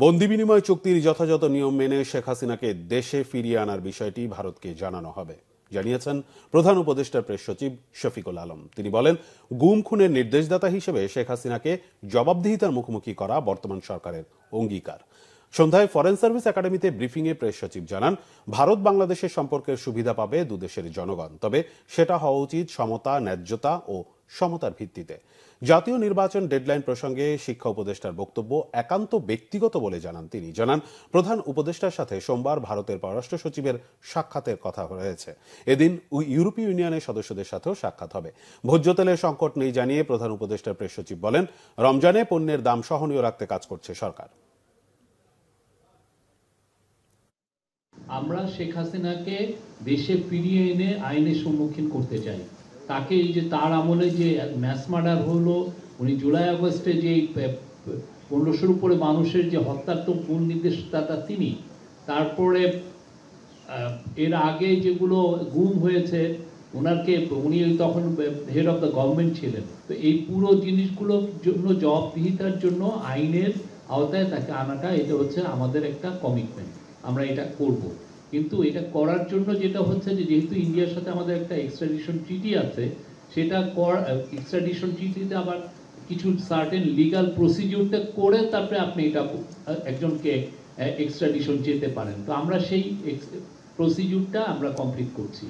বন্দি বিনিময় চুক্তির যথাযথ নিয়ম মেনে শেখ হাসিনাকে দেশে ফিরিয়ে আনার বিষয়টি ভারতকে জানানো হবে, জানিয়েছেন প্রধান উপদেষ্টা প্রেস সচিব শফিকুল আলম। তিনি বলেন, গুম খুনের নির্দেশদাতা হিসেবে শেখ হাসিনাকে জবাবদিহিতার মুখোমুখি করা বর্তমান সরকারের অঙ্গীকার। সন্ধ্যায় ফরেন সার্ভিস একাডেমিতে ব্রিফিংয়ে প্রেস সচিব জানান, ভারত বাংলাদেশের সম্পর্কের সুবিধা পাবে দুদেশের জনগণ, তবে সেটা হওয়া উচিত সমতা, ন্যায্যতা ও সমতার ভিত্তিতে। জাতীয় নির্বাচন ডেডলাইন প্রসঙ্গে শিক্ষা উপদেষ্টার বক্তব্য একান্ত ব্যক্তিগত বলে জানান তিনি। জানান, প্রধান উপদেষ্টার সাথে সোমবার ভারতের পররাষ্ট্র সচিবের সাক্ষাতের কথা রয়েছে। এদিন ইউরোপীয় ইউনিয়নের সদস্যদের সাথেও সাক্ষাৎ হবে। ভোজ্য তেলের সংকট নেই জানিয়ে প্রধান উপদেষ্টা প্রেস সচিব বলেন, রমজানে পণ্যের দাম সহনীয় রাখতে কাজ করছে সরকার। আমরা শেখ হাসিনাকে দেশে ফিরিয়ে এনে আইনের সম্মুখীন করতে চাই। তাকে এই যে তার আমলে যে ম্যাস মার্ডার হলো, উনি জুলাই আগস্টে যে 1500-র উপরে মানুষের যে হত্যার তো মূল নির্দেশদাতা তিনি। তারপরে এর আগে যেগুলো গুম হয়েছে, উনি তখন হেড অফ দ্য গভর্নমেন্ট ছিলেন। তো এই পুরো জিনিসগুলোর জন্য জবাবদিহিতার জন্য আইনের আওতায় তাকে আনাটা, এটা হচ্ছে আমাদের একটা কমিটমেন্ট। আমরা এটা করব, কিন্তু এটা করার জন্য যেটা হচ্ছে যে যেহেতু ইন্ডিয়ার সাথে আমাদের একটা এক্সট্রাডিশন ট্রিটি আছে, সেটা এক্সট্রাডিশন ট্রিটিতে আবার কিছু সার্টেন লিগাল প্রসিডিউরটা করে তারপরে আপনি এটা একজনকে এক্সট্রাডিশন যেতে পারেন। তো আমরা সেই প্রসিডিউরটা আমরা কমপ্লিট করছি।